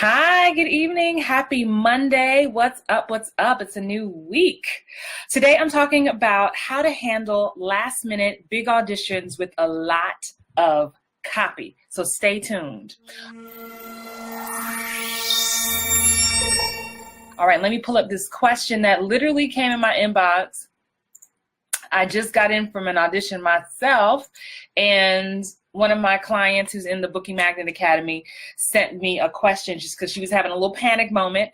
Hi, good evening. Happy Monday. What's up? What's up? It's a new week. Today I'm talking about how to handle last minute big auditions with a lot of copy. So stay tuned. All right, let me pull up this question that literally came in my inbox. I just got in from an audition myself, and one of my clients who's in the Booking Magnet Academy sent me a question just because she was having a little panic moment.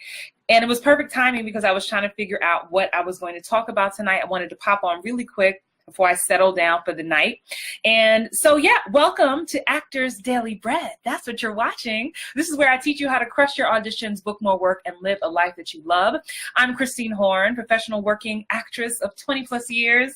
And it was perfect timing because I was trying to figure out what I was going to talk about tonight. I wanted to pop on really quick before I settle down for the night. And so, yeah, welcome to Actors Daily Bread. That's what you're watching. This is where I teach you how to crush your auditions, book more work, and live a life that you love. I'm Christine Horn, professional working actress of 20 plus years,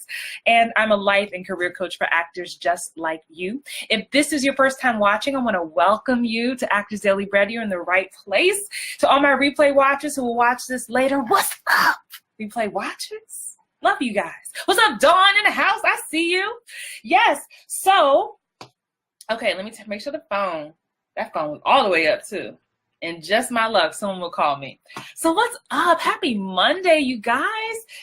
and I'm a life and career coach for actors just like you. If this is your first time watching, I want to welcome you to Actors Daily Bread. You're in the right place. To all my replay watchers who will watch this later, what's up, replay watchers? Love you guys. What's up, Dawn in the house? I see you. Yes. So, okay, let me make sure that phone was all the way up too. And just my luck, someone will call me. So what's up? Happy Monday, you guys.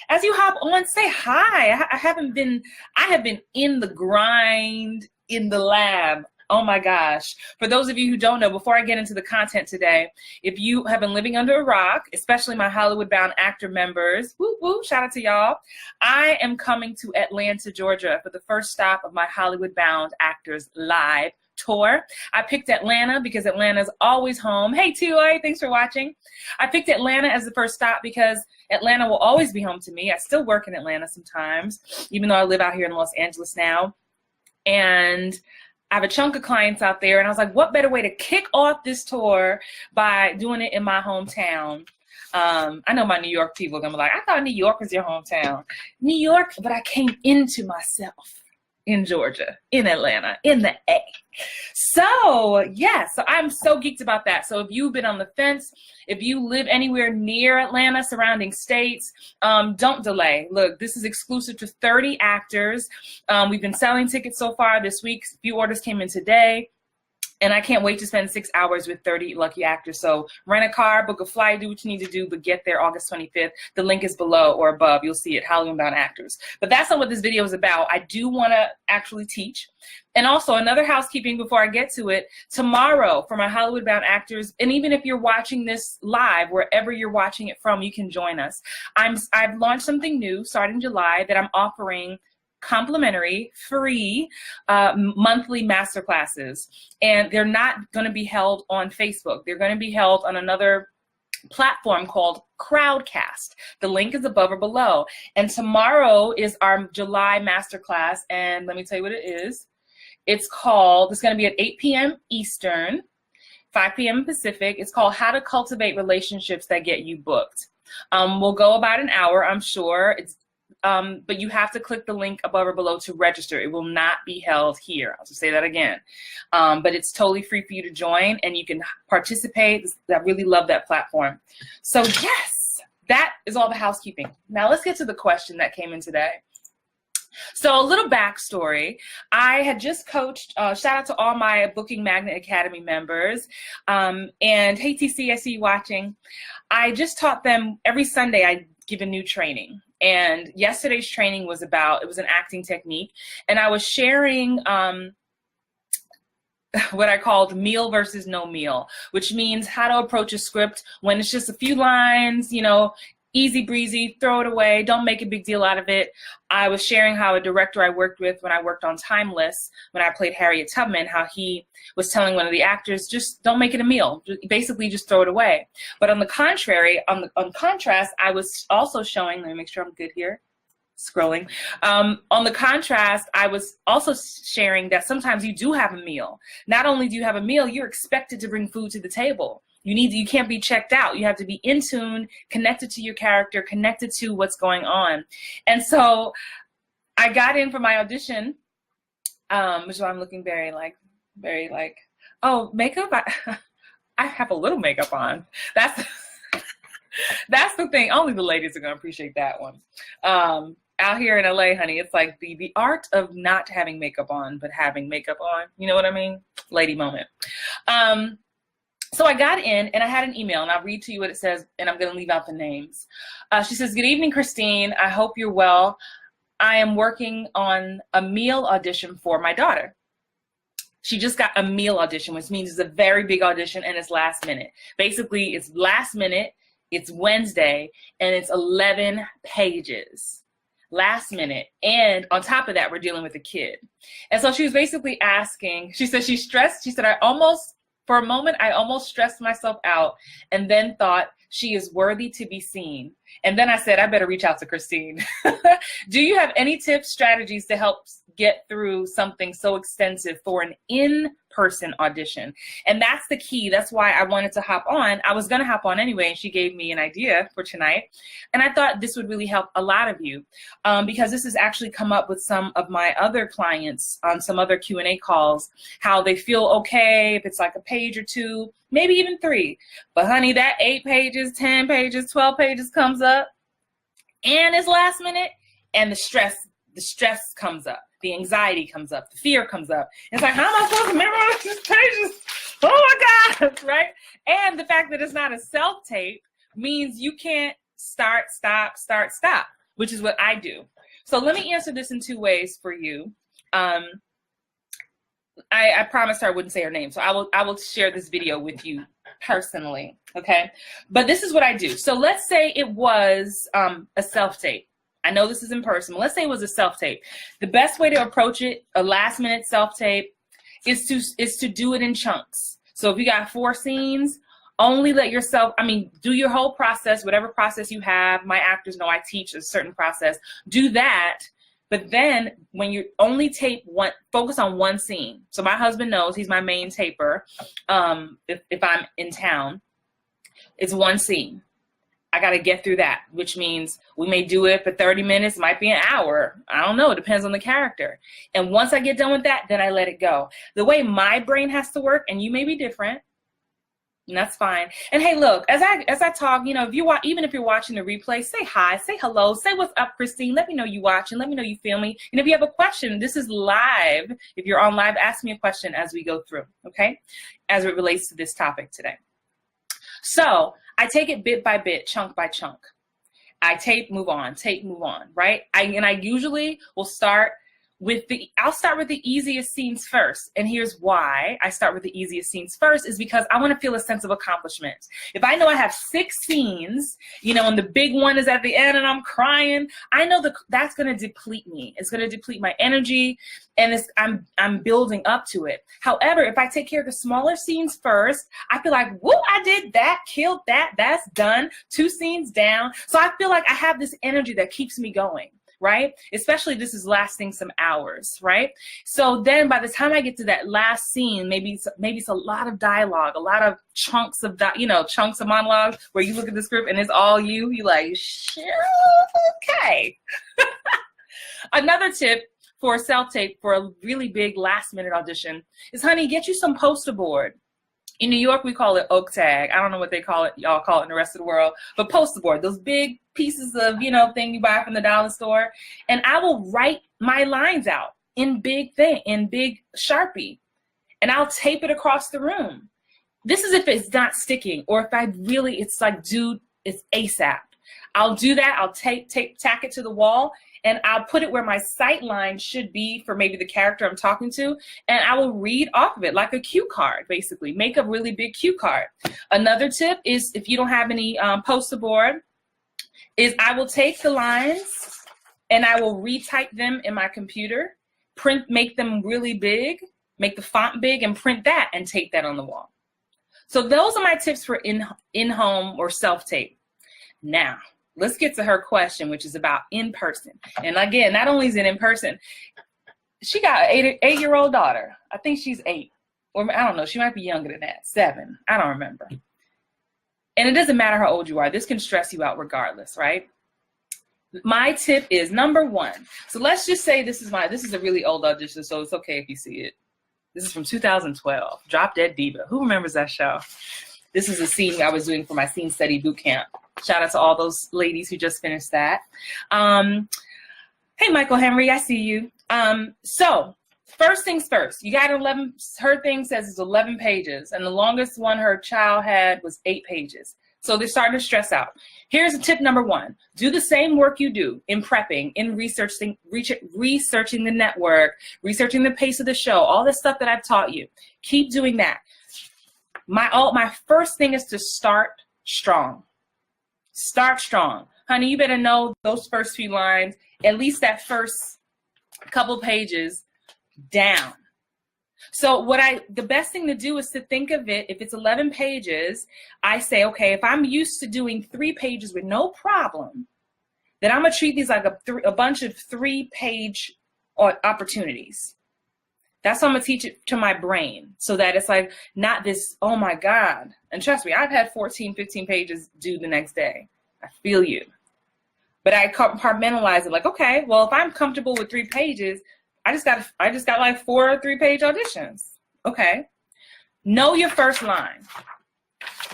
As you hop on, say hi. I have been in the grind, in the lab. Oh my gosh. For those of you who don't know, before I get into the content today, if you have been living under a rock, especially my Hollywood Bound actor members, woo woo, shout out to y'all. I am coming to Atlanta, Georgia for the first stop of my Hollywood Bound Actors Live tour. I picked Atlanta because Atlanta's always home. Hey, T.O.A., thanks for watching. I picked Atlanta as the first stop because Atlanta will always be home to me. I still work in Atlanta sometimes, even though I live out here in Los Angeles now. And I have a chunk of clients out there, and I was like, what better way to kick off this tour by doing it in my hometown? I know my New York people are going to be like, I thought New York was your hometown. New York, but I came into myself in Georgia, in Atlanta, in the A. So, yeah, so I'm so geeked about that. So if you've been on the fence, if you live anywhere near Atlanta, surrounding states, don't delay. Look, this is exclusive to 30 actors. We've been selling tickets so far this week. A few orders came in today. And I can't wait to spend 6 hours with 30 lucky actors. So rent a car, book a flight, do what you need to do, but get there August 25th. The link is below or above. You'll see it, Hollywood Bound Actors. But that's not what this video is about. I do want to actually teach. And also another housekeeping before I get to it, tomorrow for my Hollywood Bound actors, and even if you're watching this live, wherever you're watching it from, you can join us. I've launched something new starting July that I'm offering complimentary, free monthly masterclasses. And they're not going to be held on Facebook. They're going to be held on another platform called Crowdcast. The link is above or below. And tomorrow is our July masterclass. And let me tell you what it is. It's going to be at 8 p.m. Eastern, 5 p.m. Pacific. It's called How to Cultivate Relationships That Get You Booked. We'll go about an hour, I'm sure. But you have to click the link above or below to register. It will not be held here. I'll just say that again. But it's totally free for you to join, and you can participate. I really love that platform. So yes, that is all the housekeeping. Now let's get to the question that came in today. So a little backstory. I had just coached, shout out to all my Booking Magnet Academy members. And hey, TC, I see you watching. I just taught them every Sunday I give a new training. And yesterday's training was it was an acting technique. And I was sharing what I called meal versus no meal, which means how to approach a script when it's just a few lines, you know, easy breezy, throw it away, don't make a big deal out of it. I was sharing how a director I worked with when I worked on Timeless, when I played Harriet Tubman, how he was telling one of the actors, just don't make it a meal, basically just throw it away. But on the contrary, on contrast, I was also showing, let me make sure I'm good here, scrolling. On the contrast, I was also sharing that sometimes you do have a meal. Not only do you have a meal, you're expected to bring food to the table. You can't be checked out. You have to be in tune, connected to your character, connected to what's going on. And so I got in for my audition, which is why I'm looking very like, oh, makeup? I have a little makeup on. That's the thing. Only the ladies are going to appreciate that one. Out here in LA, honey, it's like the art of not having makeup on, but having makeup on. You know what I mean? Lady moment. So I got in and I had an email, and I'll read to you what it says, and I'm going to leave out the names. She says, "Good evening, Christine. I hope you're well. I am working on a meal audition for my daughter." She just got a meal audition, which means it's a very big audition and it's last minute. Basically, it's last minute, it's Wednesday, and it's 11 pages. Last minute. And on top of that, we're dealing with a kid. And so she was basically asking, she said she's stressed. She said, for a moment, I almost stressed myself out and then thought she is worthy to be seen. And then I said, I better reach out to Christine. Do you have any tips, strategies to help get through something so extensive for an in-person audition? And that's the key. That's why I wanted to hop on. I was going to hop on anyway, and she gave me an idea for tonight. And I thought this would really help a lot of you because this has actually come up with some of my other clients on some other Q&A calls, how they feel okay if it's like a page or two, maybe even 3. But honey, that 8 pages, 10 pages, 12 pages comes up and it's last minute, and the stress comes up. The anxiety comes up, the fear comes up. It's like, how am I supposed to memorize these pages? Oh my God, right? And the fact that it's not a self-tape means you can't start, stop, which is what I do. So let me answer this in 2 ways for you. I promised her I wouldn't say her name, so I will share this video with you personally, okay? But this is what I do. So let's say it was a self-tape. I know this is in person, but let's say it was a self-tape. The best way to approach it, a last-minute self-tape, is to do it in chunks. So if you got 4 scenes, only let yourself, do your whole process, whatever process you have. My actors know I teach a certain process. Do that, but then when you only tape one, focus on 1 scene. So my husband knows, he's my main taper. If I'm in town, it's 1 scene. I got to get through that, which means we may do it for 30 minutes, might be an hour. I don't know. It depends on the character. And once I get done with that, then I let it go. The way my brain has to work, and you may be different, and that's fine. And hey, look, as I talk, even if you're watching the replay, say hi, say hello, say what's up, Christine. Let me know you watching. Let me know you feel me. And if you have a question, this is live. If you're on live, ask me a question as we go through, okay, as it relates to this topic today. So I take it bit by bit, chunk by chunk. I tape, move on, right? I usually will start with I'll start with the easiest scenes first. And here's why I start with the easiest scenes first, is because I want to feel a sense of accomplishment. If I know I have 6 scenes, and the big one is at the end and I'm crying, I know that's going to deplete me. It's going to deplete my energy, and I'm building up to it. However, if I take care of the smaller scenes first, I feel like, whoa, I did that, killed that, that's done, 2 scenes down. So I feel like I have this energy that keeps me going, right? Especially this is lasting some hours, right? So then by the time I get to that last scene, maybe it's a lot of dialogue, a lot of chunks of chunks of monologue where you look at the script and it's all you like, sure, okay. Another tip for a self-tape for a really big last-minute audition is, honey, get you some poster board. In New York, we call it oak tag. I don't know what they call it. Y'all call it in the rest of the world. But poster board, those big pieces of, thing you buy from the dollar store. And I will write my lines out in big Sharpie. And I'll tape it across the room. This is if it's not sticking, or if it's like, dude, it's ASAP. I'll do that. I'll tack it to the wall, and I'll put it where my sight line should be for maybe the character I'm talking to, and I will read off of it like a cue card, basically. Make a really big cue card. Another tip is, if you don't have any poster board, is I will take the lines and I will retype them in my computer, make them really big, make the font big, and print that and tape that on the wall. So those are my tips for in-home or self-tape. Now, let's get to her question, which is about in-person. And again, not only is it in-person, she got an 8-year-old daughter. I think she's 8. Or I don't know, she might be younger than that, 7. I don't remember. And it doesn't matter how old you are. This can stress you out regardless, right? My tip is, number 1. So let's just say this is a really old audition, so it's okay if you see it. This is from 2012, Drop Dead Diva. Who remembers that show? This is a scene I was doing for my scene study boot camp. Shout out to all those ladies who just finished that. Hey, Michael Henry, I see you. So first things first, you got 11, her thing says it's 11 pages, and the longest one her child had was 8 pages. So they're starting to stress out. Here's tip number 1. Do the same work you do in prepping, in researching the network, researching the pace of the show, all the stuff that I've taught you. Keep doing that. My first thing is to start strong. Start strong. Honey, you better know those first few lines, at least that first couple pages down. So the best thing to do is to think of it, if it's 11 pages, I say, okay, if I'm used to doing 3 pages with no problem, then I'm gonna treat these like a bunch of 3-page opportunities. That's how I'm gonna teach it to my brain, so that it's like not this, oh my God. And trust me, I've had 14, 15 pages due the next day. I feel you. But I compartmentalize it like, okay, well, if I'm comfortable with 3 pages, I just got like 4 3-page auditions. Okay. Know your first line.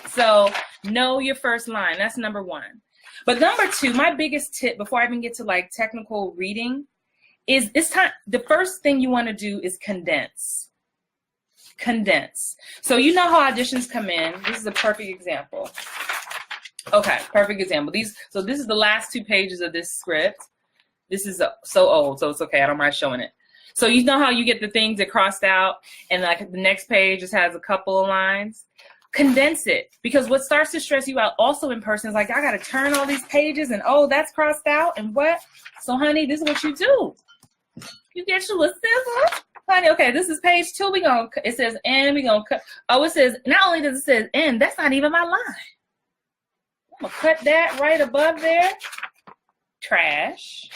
So know your first line. That's number 1. But number 2, my biggest tip before I even get to like technical reading is it's time. The first thing you want to do is condense. Condense. So you know how auditions come in. This is a perfect example. Okay, perfect example. So this is the last 2 pages of this script. This is so old, so it's okay. I don't mind showing it. So you know how you get the things that crossed out and like the next page just has a couple of lines? Condense it, because what starts to stress you out also in person is like, I got to turn all these pages and oh, that's crossed out and what? So honey, this is what you do. You get you a scissor. Honey, okay, this is page 2. It says N, we gonna cut. Oh, it says, not only does it say N, that's not even my line. I'm gonna cut that right above there. Trash.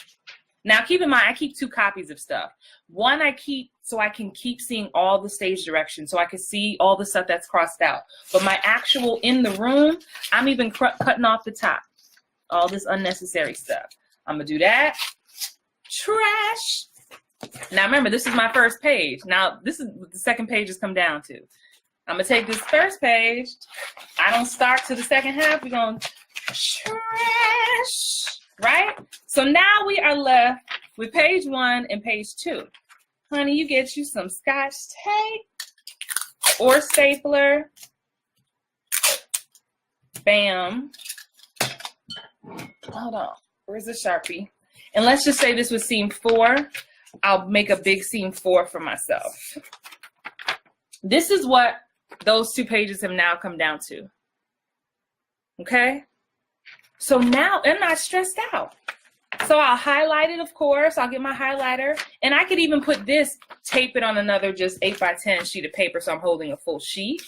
Now keep in mind, I keep 2 copies of stuff. One I keep so I can keep seeing all the stage direction, so I can see all the stuff that's crossed out. But my actual in the room, I'm even cutting off the top. All this unnecessary stuff. I'm gonna do that. Trash. Now remember, this is my first page. Now this is what the second page has come down to. I'm gonna take this first page. I don't start to the second half. We're gonna trash. Right? So now we are left with page 1 and page 2. Honey, you get you some Scotch tape or stapler. Bam. Hold on. Where's the Sharpie? And let's just say this was scene 4. I'll make a big scene 4 for myself. This is what those 2 pages have now come down to. Okay? So now I'm not stressed out. So I'll highlight it, of course. I'll get my highlighter. And I could even put this, tape it on another just 8x10 sheet of paper so I'm holding a full sheet.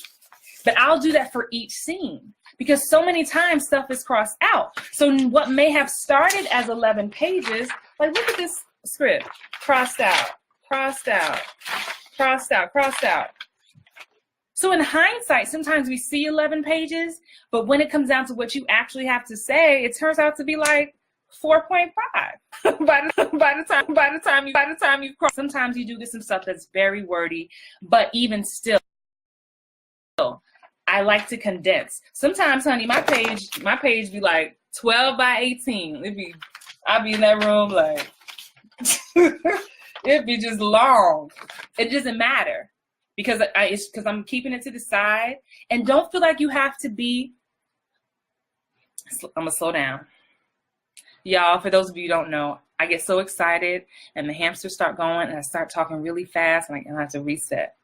But I'll do that for each scene because so many times stuff is crossed out. So what may have started as 11 pages, like look at this script. Crossed out, crossed out, crossed out, crossed out. So in hindsight, sometimes we see 11 pages, but when it comes down to what you actually have to say, it turns out to be like 4.5 by the time you cross. Sometimes you do some stuff that's very wordy, but even still, I like to condense. Sometimes, honey, my page be like 12 by 18. I'll be in that room like it'd be just long. It doesn't matter. Because I'm keeping it to the side. And don't feel like you have to be, I'm gonna slow down. Y'all, for those of you who don't know, I get so excited and the hamsters start going and I start talking really fast and I have to reset.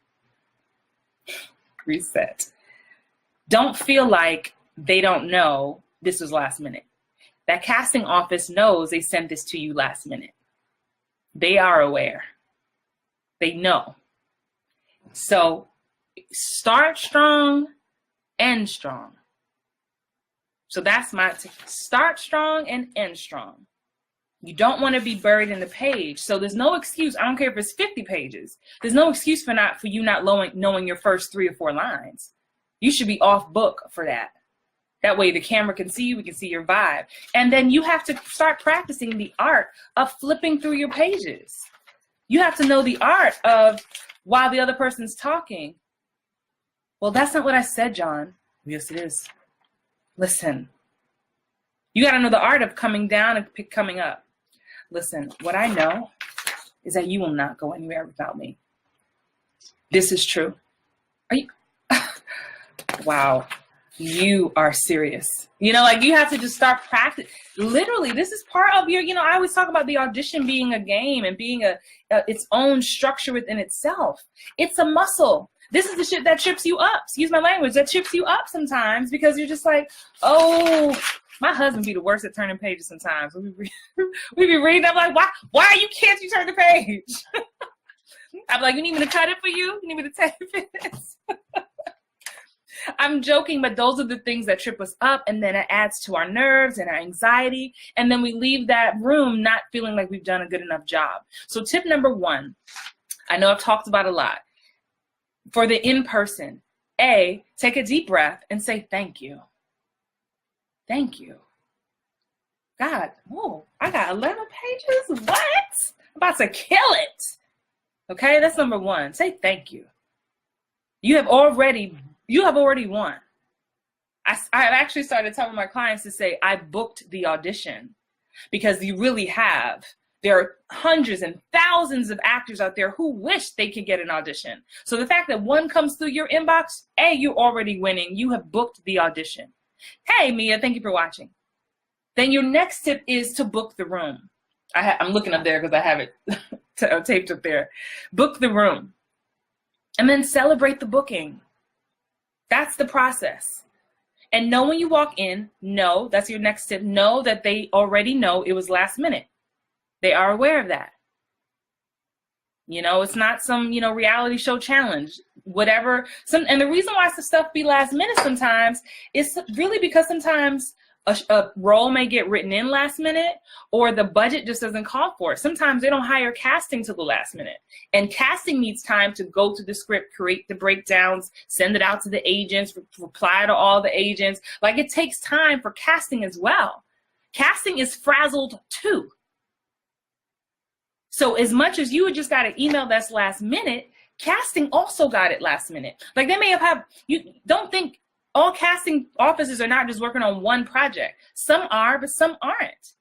Reset. Don't feel like they don't know this was last minute. That casting office knows they sent this to you last minute. They are aware. They know. So start strong, end strong. So that's my start strong and end strong. You don't want to be buried in the page. So there's no excuse. I don't care if it's 50 pages. There's no excuse for you not knowing your first 3 or 4 lines. You should be off book for that. That way the camera can see you, we can see your vibe. And then you have to start practicing the art of flipping through your pages. You have to know the art of while the other person's talking. Well, that's not what I said, John. Yes, it is. Listen, you got to know the art of coming down and coming up. Listen, what I know is that you will not go anywhere without me. This is true. Are you? Wow. You are serious. You know, like you have to just start practice. Literally, this is part of your, you know, I always talk about the audition being a game and being its own structure within itself. It's a muscle. This is the shit that trips you up. Excuse my language. That trips you up sometimes because you're just like, oh, my husband be the worst at turning pages sometimes. We be reading. I'm like, why can't you turn the page? I'm like, you need me to cut it for you? You need me to tape it? I'm joking, but those are the things that trip us up, and then it adds to our nerves and our anxiety, and then we leave that room not feeling like we've done a good enough job. So tip number 1, I know I've talked about a lot. For the in-person, take a deep breath and say thank you. Thank you. God, whoa, I got 11 pages? What? I'm about to kill it. Okay, that's number 1. Say thank you. You have already won. I've actually started telling my clients to say, I booked the audition, because you really have. There are hundreds and thousands of actors out there who wish they could get an audition. So the fact that one comes through your inbox, you're already winning. You have booked the audition. Hey, Mia, thank you for watching. Then your next tip is to book the room. I'm looking up there because I have it taped up there. Book the room. And then celebrate the booking. That's the process. And know when you walk in, that's your next tip. Know that they already know it was last minute. They are aware of that. You know, it's not some, reality show challenge, whatever. And the reason why some stuff be last minute sometimes is really because sometimes a role may get written in last minute, or the budget just doesn't call for it. Sometimes they don't hire casting till the last minute. And casting needs time to go to the script, create the breakdowns, send it out to the agents, reply to all the agents. Like, it takes time for casting as well. Casting is frazzled too. So as much as you just got an email that's last minute, casting also got it last minute. Like, they may have you don't think all casting offices are not just working on one project. Some are, but some aren't.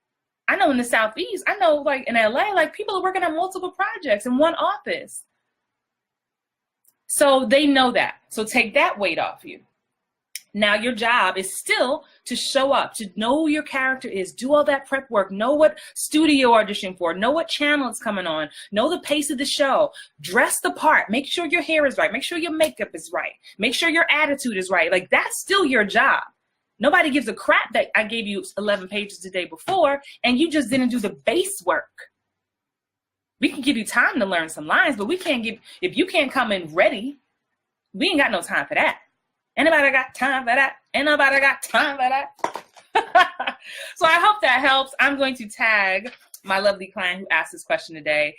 I know in the Southeast, I know like in LA, like people are working on multiple projects in one office. So they know that. So take that weight off you. Now your job is still to show up, to know who your character is, do all that prep work, know what studio you're auditioning for, know what channel it's coming on, know the pace of the show, dress the part, make sure your hair is right, make sure your makeup is right, make sure your attitude is right. Like, that's still your job. Nobody gives a crap that I gave you 11 pages the day before and you just didn't do the base work. We can give you time to learn some lines, but we can't if you can't come in ready, we ain't got no time for that. Anybody got time for that? Ain't nobody got time for that? So I hope that helps. I'm going to tag my lovely client who asked this question today.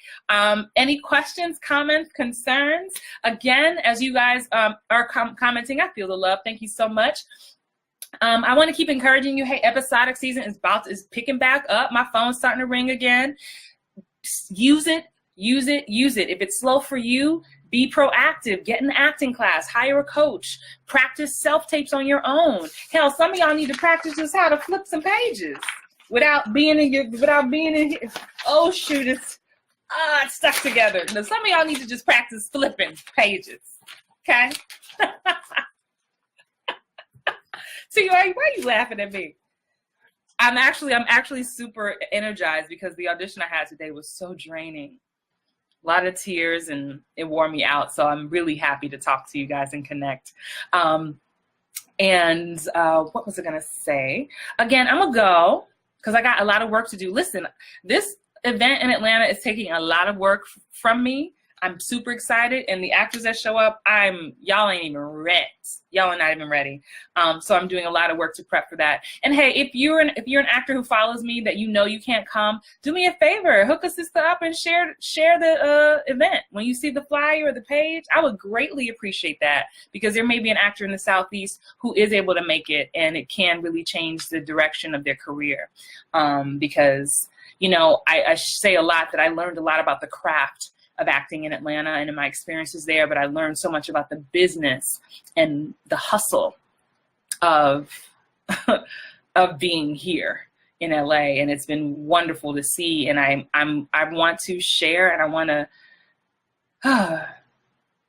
Any questions, comments, concerns? Again, as you guys are commenting, I feel the love. Thank you so much. I want to keep encouraging you. Hey, episodic season is picking back up. My phone's starting to ring again. Use it, use it, use it. If it's slow for you, be proactive, get an acting class, hire a coach, practice self-tapes on your own. Hell, some of y'all need to practice just how to flip some pages without being in here. Oh shoot, it's stuck together. Now, some of y'all need to just practice flipping pages, okay? So why are you laughing at me? I'm actually super energized because the audition I had today was so draining. A lot of tears, and it wore me out. So I'm really happy to talk to you guys and connect. What was I gonna say? Again, I'm gonna go because I got a lot of work to do. Listen, this event in Atlanta is taking a lot of work from me. I'm super excited, and the actors that show up, y'all ain't even ready. Y'all are not even ready. So I'm doing a lot of work to prep for that. And hey, if you're an actor who follows me that you can't come, do me a favor, hook a sister up and share the event. When you see the flyer or the page, I would greatly appreciate that, because there may be an actor in the Southeast who is able to make it, and it can really change the direction of their career. Because I say a lot that I learned a lot about the craft of acting in Atlanta and in my experiences there, but I learned so much about the business and the hustle of being here. in LA, and it's been wonderful to see. And I want to share, and I want to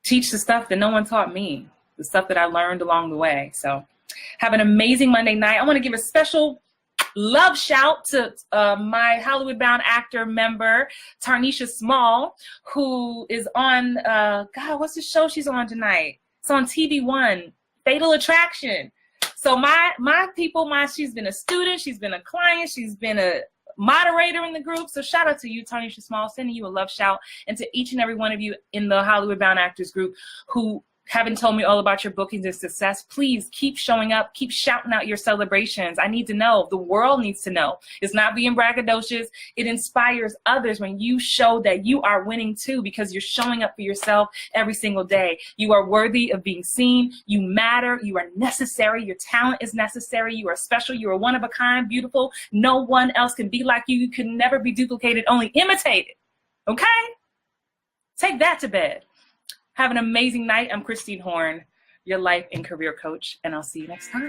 teach the stuff that no one taught me, the stuff that I learned along the way. So have an amazing Monday night. I want to give a special love shout to my Hollywood Bound actor member, Tarnisha Small, who is on, God, what's the show she's on tonight? It's on TV1, Fatal Attraction. So my people, she's been a student, she's been a client, she's been a moderator in the group. So shout out to you, Tarnisha Small, sending you a love shout, and to each and every one of you in the Hollywood Bound Actors group who haven't told me all about your bookings and success. Please keep showing up, keep shouting out your celebrations. I need to know, the world needs to know. It's not being braggadocious. It inspires others when you show that you are winning too, because you're showing up for yourself every single day. You are worthy of being seen. You matter. You are necessary. Your talent is necessary. You are special. You are one of a kind, beautiful. No one else can be like you. You can never be duplicated, only imitated. Okay? Take that to bed. Have an amazing night. I'm Christine Horn, your life and career coach, and I'll see you next time.